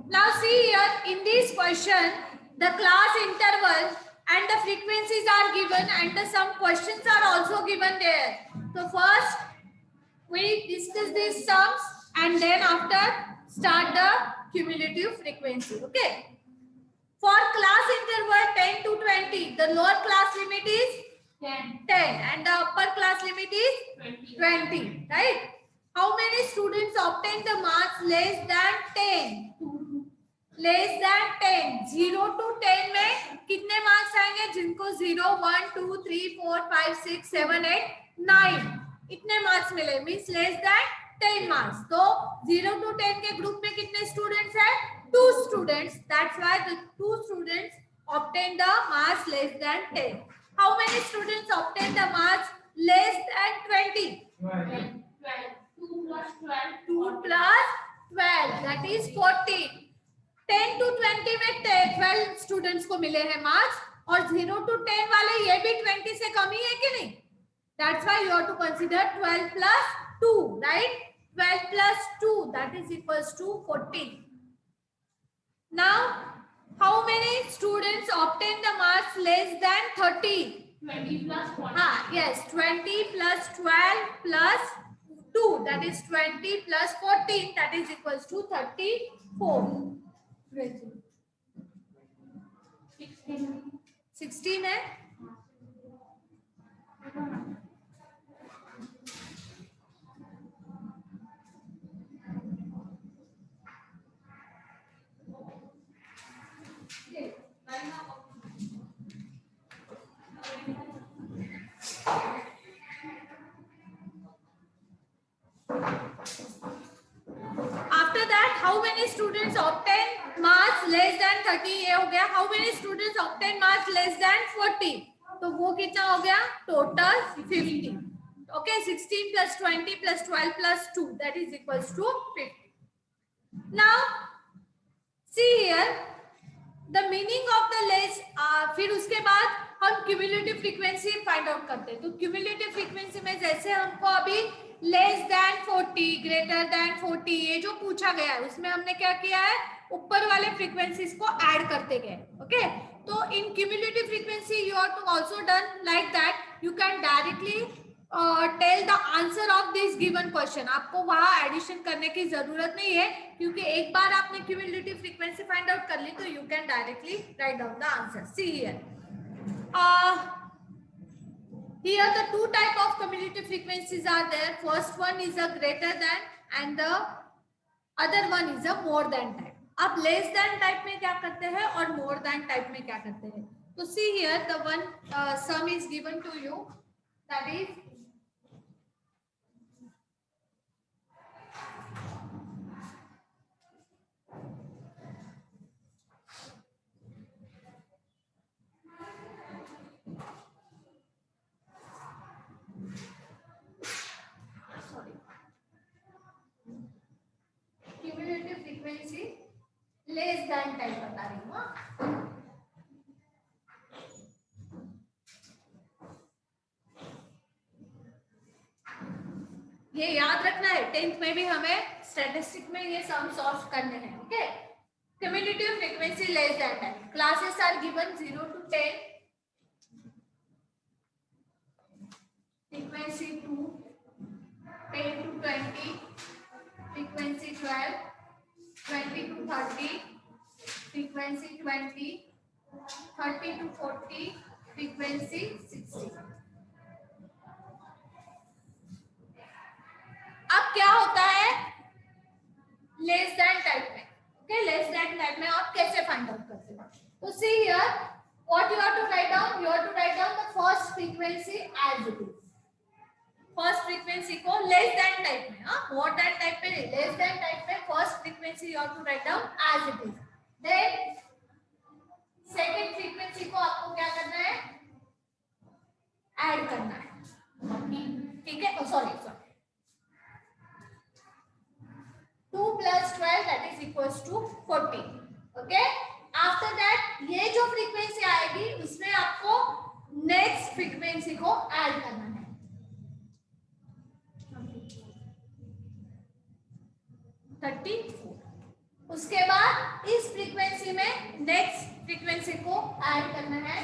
Now see here in this question, the class interval and the frequencies are given and some questions are also given there. So first we discuss these sums and then after start the cumulative frequency. Okay. For class interval 10 to 20, the lower class limit is 10 and the upper class limit is 20, right? How many students obtain the marks less than 10? Less than 10, 0 to 10 में कितने marks आएंगे? जिनको 0, 1, 2, 3, 4, 5, 6, 7, 8, 9 इतने marks मिले, means less than 10 marks. तो 0 to 10 के group में कितने स्टूडेंट्स हैं? 2 students. That's why the 2 students obtain the marks less than 10. How many students obtain the marks less than 20? 12. 2 plus 12. 2 plus 12, that is 14. 10 to 20 में 12 students को मिले हैं marks और 0 to 10 वाले ये भी 20 से कम ही है कि नहीं? That's why you have to consider 12 plus 2, right? 12 plus 2, that is equals to 14. Now, how many students obtain the marks less than 30? 20 plus 1. Yes, 20 plus 12 plus 2, that is 20 plus 14, that is equals to 34. 16 है. After that, how many students obtain marks less than 30? ये हो गया. How many students obtain marks less than 40? तो वो कितना हो गया? Total 50. Okay, 16 plus 20 plus 12 plus 2, that is equals to 50. Now, see here, the meaning of the less. फिर उसके बाद हम cumulative frequency find out करते हैं. तो cumulative frequency में जैसे हमको अभी लेस देन 40, ग्रेटर देन 40 ये जो पूछा गया है उसमें हमने क्या किया है? ऊपर वाले फ्रीक्वेंसीज को ऐड करते गए. ओके, तो in cumulative frequency you have to also done like that. You can directly tell the answer of this given question. आपको वहां एडिशन करने की जरूरत नहीं है क्योंकि एक बार आपने क्यूमुलेटिव फ्रीक्वेंसी फाइंड आउट कर ली तो you can directly right down the answer. See here, here the two type of cumulative frequencies are there. First one is a greater than and the other one is a more than type. अब less than type में क्या करते हैं और more than type में क्या करते हैं? तो see here the one sum is given to you, that is cumulative frequency less than type बता रही हूँ. ये याद रखना है, 10th में भी हमें स्टैटिस्टिक में ये सम सॉल्व करने हैं. Okay, cumulative frequency less than type. Classes are given 0 to 10, frequency 2, 10 to 20, frequency 12, 20 to 30, frequency 20, 30 to 40, frequency 60. अब क्या होता है लेस देन टाइप में? ओके, लेस देन टाइप में आप कैसे फाइंड आउट करते हो? तो see here what you have to write down. You have to write down the first frequency as it is. First frequency को लेस देन टाइप में, more than type में नहीं, लेस देन टाइप में first frequency you have to write down as it is. Then second frequency को आपको क्या करना है? ऐड करना है. ठीक है, sorry 2 plus 12, that is equals to 40. Okay, after that ये जो फ्रीक्वेंसी आएगी उसमें आपको नेक्स्ट फ्रीक्वेंसी को ऐड करना है. 34. उसके बाद फ्रीक्वेंसी में नेक्स्ट फ्रीक्वेंसी को ऐड करना है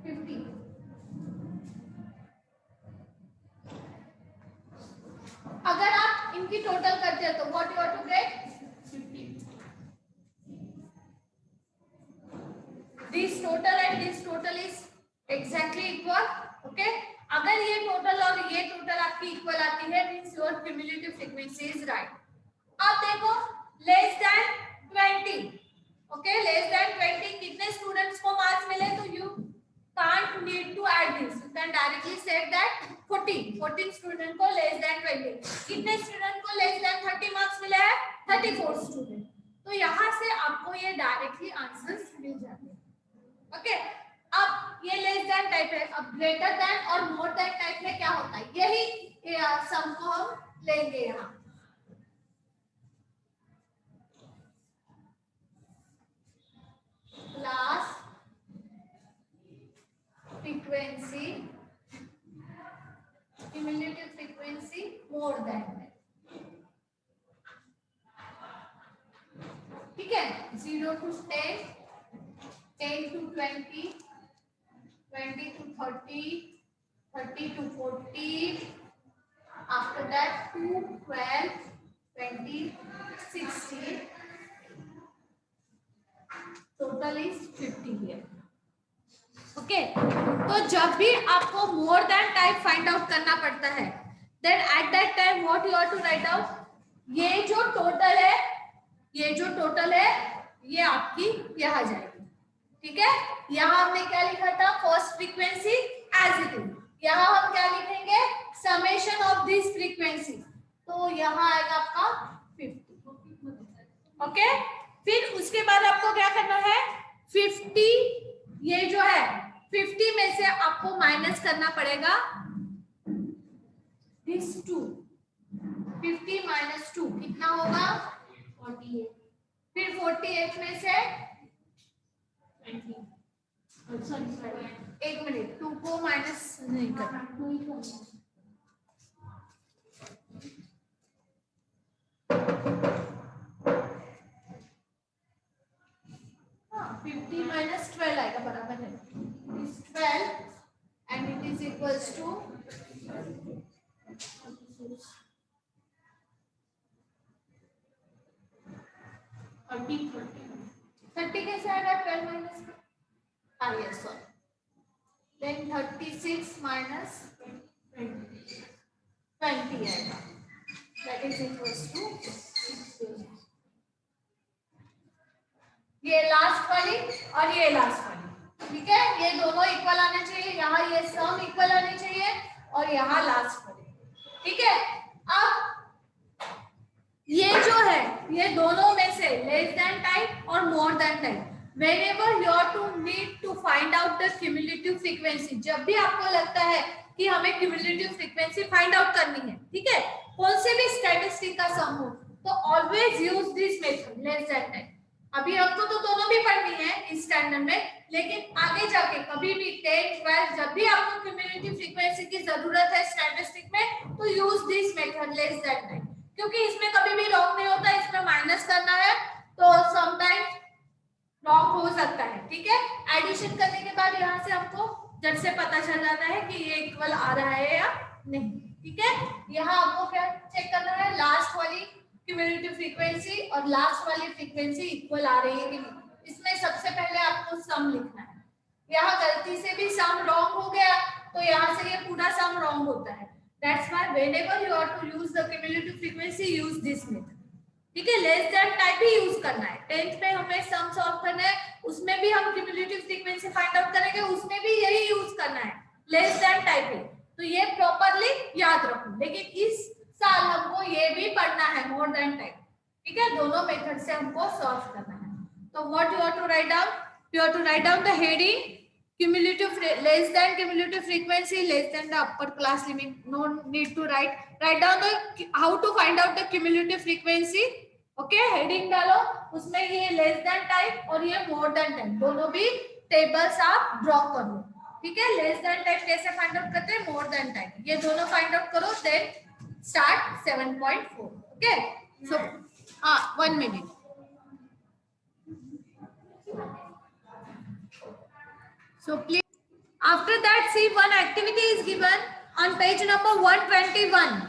50। अगर आप इनकी टोटल करते हो तो what you are to get 50। This total and this total is exactly equal. Okay, अगर ये टोटल और ये टोटल आपकी इक्वल आती है means your cumulative frequency is right. अब देखो less than 20। Okay, less then 20 कितने स्टूडेंट्स को मार्क्स मिले तो you can't need to add this, you can directly say that 14 student को लेस देन 20। कितने स्टूडेंट को लेस देन 30 मार्क्स मिले हैं 34 स्टूडेंट। तो यहाँ से आपको ये डायरेक्टली आंसर्स मिल जाते हैं। ओके, अब ये लेस देन टाइप है। अब ग्रेटर देन और मोर देन टाइप में क्या होता है, यही सम को हम लेंगे यहाँ। Class frequency, cumulative frequency more than that। ठीक है, 0 to 10, 10 to 20, 20 to 30, 30 to 40, after that 2, 12, 20, 60, total is 50 here। Okay, तो जब भी आपको more than type find out करना पड़ता है then at that time what you are to write out, ये जो टोटल है ये आपकी यहाँ जाएगी। ठीक है, यहाँ हमने क्या लिखा था first frequency as it is, यहाँ हम क्या लिखेंगे समेशन ऑफ दिस फ्रीक्वेंसी, तो यहाँ आएगा आपका 50। ओके, फिर उसके बाद आपको क्या करना है 50, ये जो है 50 में से आपको माइनस करना पड़ेगा दिस 2, 50 माइनस 2 कितना होगा 48। फिर 48 में से 20, सॉरी एक मिनट 2 को माइनस नहीं करना, 2 ही करना। हाँ, 50 माइनस 12 आएगा बराबर है 12 and it is equals to 30 कैसे आएगा 12 minus yes sorry then 36 minus 20 आएगा दैट इज इक्वल्स टू ये लास्ट वाली और ये लास्ट वाली। ठीक है, ये दोनों इक्वल आने चाहिए, यहाँ ये सम इक्वल आने चाहिए और यहाँ लास्ट वाली। ठीक है, अब ये जो है ये दोनों में से लेस देन टाइप और मोर than type whenever you are to need to find out the cumulative frequency, जब भी आपको लगता है कि हमें cumulative frequency find out करनी है, ठीक है, कौन से भी स्टैटिस्टिक का सम हो तो always use this method less than type. अभी हमको तो दोनों भी पढ़नी है इस स्टैंडर्ड में, लेकिन आगे जाके कभी भी 10, 12 जब भी आपको क्यूमुलेटिव फ्रीक्वेंसी की जरूरत है स्टैटिस्टिक में तो use this method less than time, क्योंकि इसमें कभी भी रॉन्ग नहीं होता, इसमें माइनस करना है तो समटाइम्स रॉन्ग हो सकता है। ठीक है, एडिशन करने के बाद यहाँ से हमको जब से पता चल जाता है कि ये इक्वल आ रहा है या नहीं। ठीक है, यहाँ आपको क्या चेक करना है लास्ट वाली क्यूमुलेटिव फ्रीक्वेंसी और लास्ट वाली फ्रीक्वेंसी इक्वल आ रही है कि नहीं। इसमें सबसे पहले आपको सम लिखना है, यहाँ गलती से भी सम रॉन्ग हो गया तो यहाँ से ये पूरा सम रॉन्ग होता है। That's why whenever you are to use the cumulative frequency use this method. ठीक है, लेस देन टाइप ही यूज करना है। 10th में हमें सम सॉल्व करना है, उसमें भी हम क्यूमुलेटिव फ्रीक्वेंसी फाइंड आउट करेंगे, उसमें भी यही यूज करना है लेस देन टाइप ही। तो ये प्रॉपर्ली याद रखो, लेकिन इस साल हमको ये भी पढ़ना है मोर देन टाइप। ठीक है, दोनों मेथड से हमको सॉल्व करना है। तो what you are to write down, you are to write down the heading cumulative less than cumulative frequency less than the upper class limit, no need to write down the how to find out the cumulative frequency। Okay, heading डालो, उसमें ये less than type और ये मोर than type दोनों भी tables आप draw कर लो। ठीक है, लेस देन टाइप कैसे फाइंड आउट करते हैं, मोर देन टाइप, ये दोनों फाइंड आउट करो, then start 7.4. Okay, so 1 minute. So please, after that, see, one activity is given on page number 121.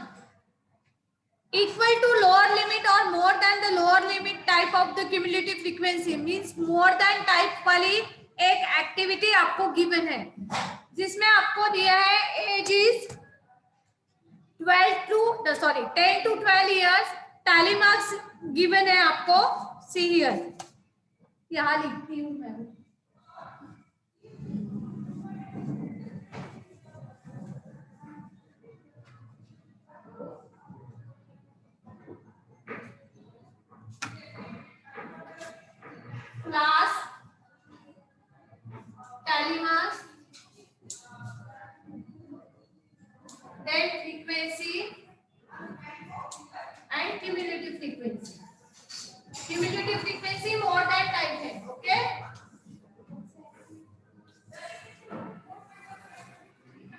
Equal to lower limit or more than the lower limit type of the cumulative frequency means more than type वाली एक activity आपको given है, जिसमें आपको दिया है age is 10 to 12 years. Tally marks given है आपको. सी हियर, यहाँ लिखती हूँ मैं. Class tally marks, then frequency and cumulative frequency. Cumulative frequency more than type है. Okay,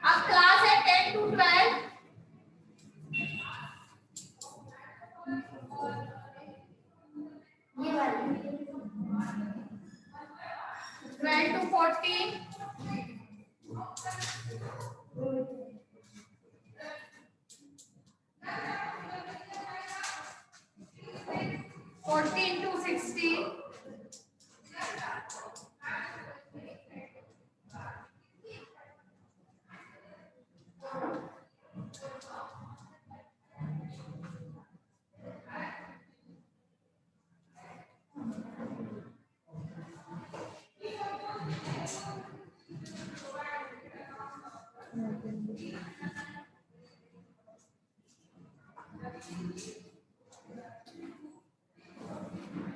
अब क्लास है 10 to 12. ये वाली 12 to 14. 14 to 16.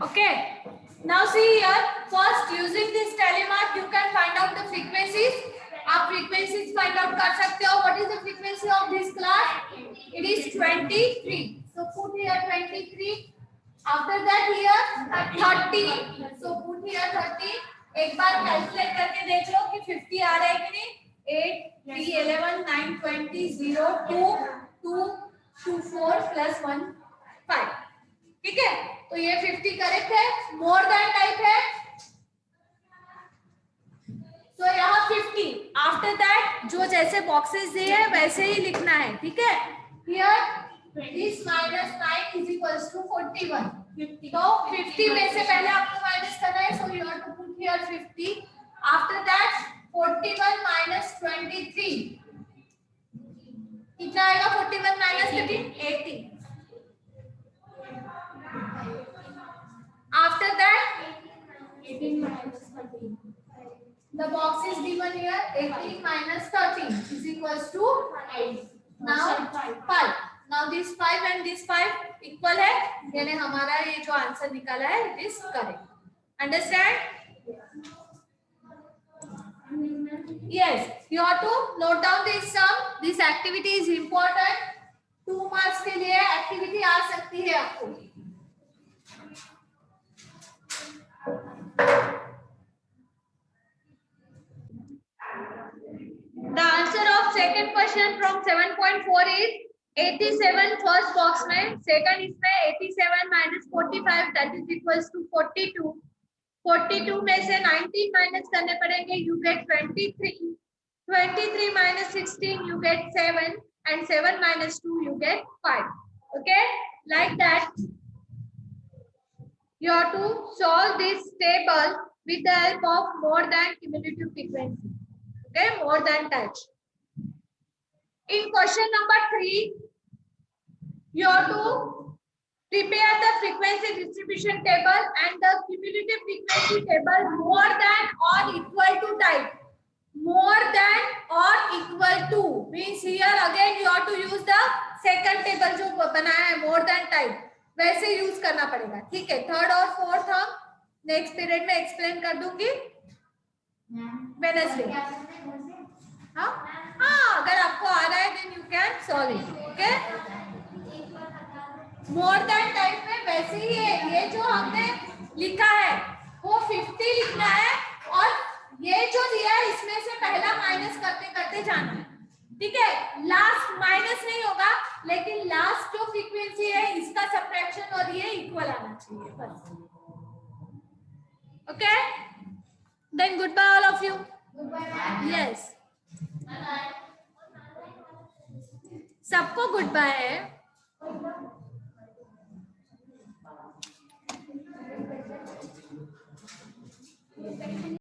'Okay, now see here, first using this telemark you can find out the frequencies. आप frequencies find out कर सकते हो. What is the frequency of this class? It is 23. So put here 23. After that here 30. So put here 30. एक बार calculate करके देख लो कि 50 आ रहा है कि नहीं. 8, 3, 11, 9, 20, 0, 2, 2, 2, 4 plus 1, 5. ठीक है, तो ये 50 करेक्ट है. मोर देन टाइप है, तो यहाँ 50. आफ्टर दैट जो जैसे बॉक्सेस दिए हैं वैसे ही लिखना है. ठीक है, here this minus 9 is equals to 41. तो 50 में से पहले आपको माइनस करना है. So you have to put here 50. After that 41 minus 23 कितना आएगा? 41 minus 13, 80. After that 18 minus 13. The box is given here. 18 minus 13 is equals to 8. Now 5. Now this 5 and this 5 equal है, यानी हमारा ये जो आंसर निकाला है it is correct. Understand? Yes. You have to note down this sum. This activity is important. 2 marks के लिए activity आ सकती है आपको. The answer of second question from 7.4 is 87. First box में, second इसमें 87 minus 45 that is equals to 42. 42 में से 19 minus करने पड़ेंगे, you get 23. 23 minus 16 you get 7 and 7 minus 2 you get 5. Okay, like that you have to solve this table with the help of more than cumulative frequency. Okay, more than touch. In question number 3, you have to prepare the frequency distribution table and the cumulative frequency table more than or equal to type. More than or equal to means here again you have to use the second table जो बनाया है more than type, वैसे use करना पड़ेगा. ठीक है, third और fourth हम नेक्स्ट पीरियड में एक्सप्लेन कर दूंगी वेडनेसडे. हाँ हाँ, अगर आपको आ रहा है then you can solve it. Okay, more than type में वैसे ही है. ये जो हमने लिखा है वो 50 लिखना है और ये जो दिया है इसमें से पहला माइनस करते करते जाना है. ठीक है, लास्ट माइनस नहीं होगा, लेकिन लास्ट जो फ्रीक्वेंसी है इसका सब्ट्रैक्शन और ये इक्वल आना चाहिए बस. Okay, then good bye all of you. Yes, सबको गुड बाय है.